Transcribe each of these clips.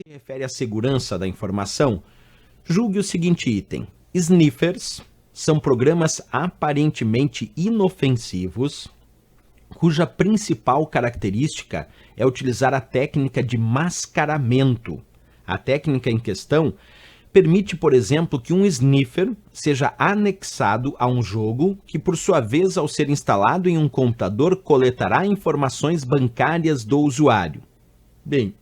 se refere à segurança da informação, julgue o seguinte item: sniffers são programas aparentemente inofensivos, cuja principal característica é utilizar a técnica de mascaramento. A técnica em questão permite, por exemplo, que um sniffer seja anexado a um jogo que, por sua vez, ao ser instalado em um computador, coletará informações bancárias do usuário. Bem,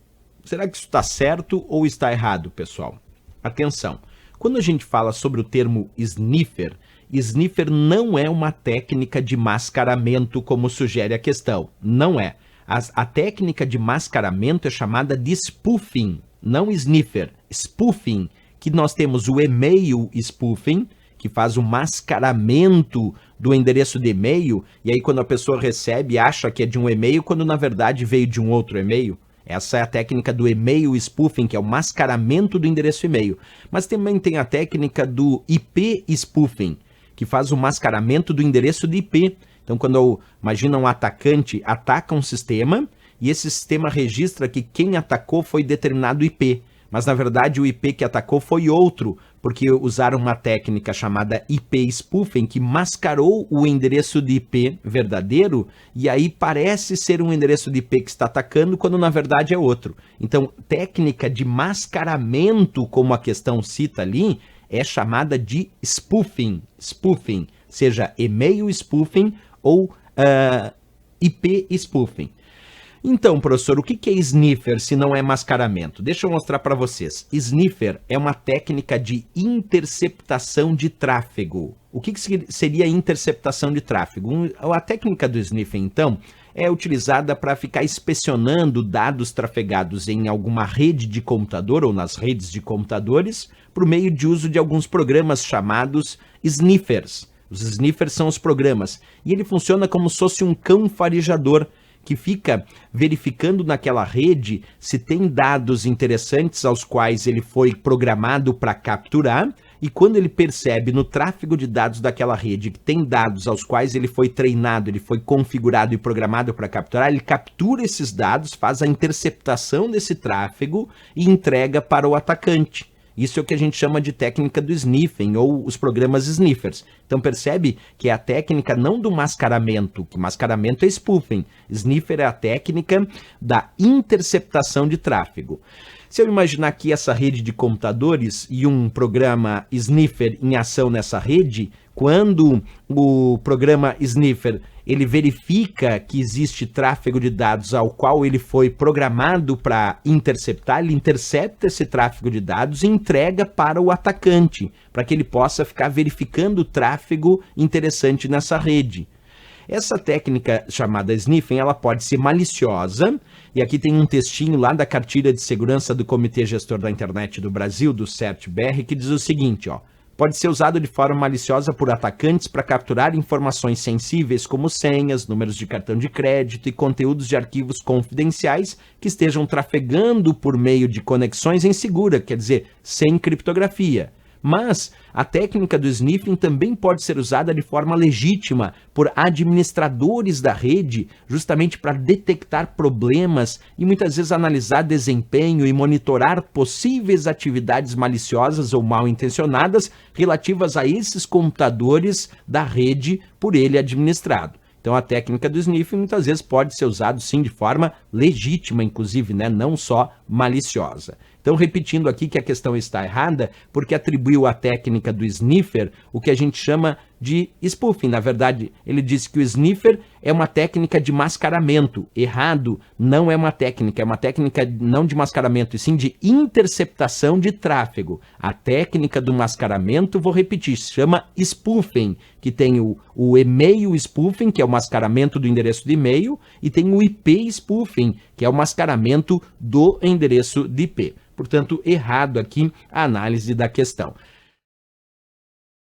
será que isso está certo ou está errado, pessoal? Atenção, quando a gente fala sobre o termo sniffer, sniffer não é uma técnica de mascaramento como sugere a questão, não é. A técnica de mascaramento é chamada de spoofing, não sniffer, spoofing, que nós temos o e-mail spoofing, que faz o mascaramento do endereço de e-mail, e aí quando a pessoa recebe, acha que é de um e-mail, quando na verdade veio de um outro e-mail. Essa é a técnica do e-mail spoofing, que é o mascaramento do endereço e-mail. Mas também tem a técnica do IP spoofing, que faz o mascaramento do endereço de IP. Então, quando imagina um atacante ataca um sistema, e esse sistema registra que quem atacou foi determinado IP. Mas, na verdade, o IP que atacou foi outro, porque usaram uma técnica chamada IP spoofing, que mascarou o endereço de IP verdadeiro, e aí parece ser um endereço de IP que está atacando, quando na verdade é outro. Então, técnica de mascaramento, como a questão cita ali, é chamada de spoofing, seja e-mail spoofing ou IP spoofing. Então, professor, o que é sniffer se não é mascaramento? Deixa eu mostrar para vocês. Sniffer é uma técnica de interceptação de tráfego. O que seria interceptação de tráfego? A técnica do sniffing, então, é utilizada para ficar inspecionando dados trafegados em alguma rede de computador ou nas redes de computadores por meio de uso de alguns programas chamados sniffers. Os sniffers são os programas. E ele funciona como se fosse um cão farejador, que fica verificando naquela rede se tem dados interessantes aos quais ele foi programado para capturar, e quando ele percebe no tráfego de dados daquela rede que tem dados aos quais ele foi treinado, ele foi configurado e programado para capturar, ele captura esses dados, faz a interceptação desse tráfego e entrega para o atacante. Isso é o que a gente chama de técnica do sniffing, ou os programas sniffers. Então percebe que é a técnica não do mascaramento, que mascaramento é spoofing. Sniffer é a técnica da interceptação de tráfego. Se eu imaginar aqui essa rede de computadores e um programa sniffer em ação nessa rede, quando o programa sniffer ele verifica que existe tráfego de dados ao qual ele foi programado para interceptar, ele intercepta esse tráfego de dados e entrega para o atacante, para que ele possa ficar verificando o tráfego interessante nessa rede. Essa técnica chamada sniffing, ela pode ser maliciosa, e aqui tem um textinho lá da cartilha de segurança do Comitê Gestor da Internet do Brasil, do CERT-BR, que diz o seguinte, ó: pode ser usado de forma maliciosa por atacantes para capturar informações sensíveis como senhas, números de cartão de crédito e conteúdos de arquivos confidenciais que estejam trafegando por meio de conexões inseguras, quer dizer, sem criptografia. Mas a técnica do sniffing também pode ser usada de forma legítima por administradores da rede, justamente para detectar problemas e muitas vezes analisar desempenho e monitorar possíveis atividades maliciosas ou mal intencionadas relativas a esses computadores da rede por ele administrado. Então a técnica do sniffing muitas vezes pode ser usada sim de forma legítima, inclusive, né? Não só maliciosa. Então, repetindo aqui que a questão está errada, porque atribuiu à técnica do sniffer o que a gente chama de spoofing. Na verdade, ele disse que o sniffer é uma técnica de mascaramento. Errado, não é uma técnica não de mascaramento, e sim de interceptação de tráfego. A técnica do mascaramento, vou repetir, se chama spoofing, que tem o e-mail spoofing, que é o mascaramento do endereço de e-mail, e tem o IP spoofing, que é o mascaramento do endereço de IP. Portanto, errado aqui a análise da questão.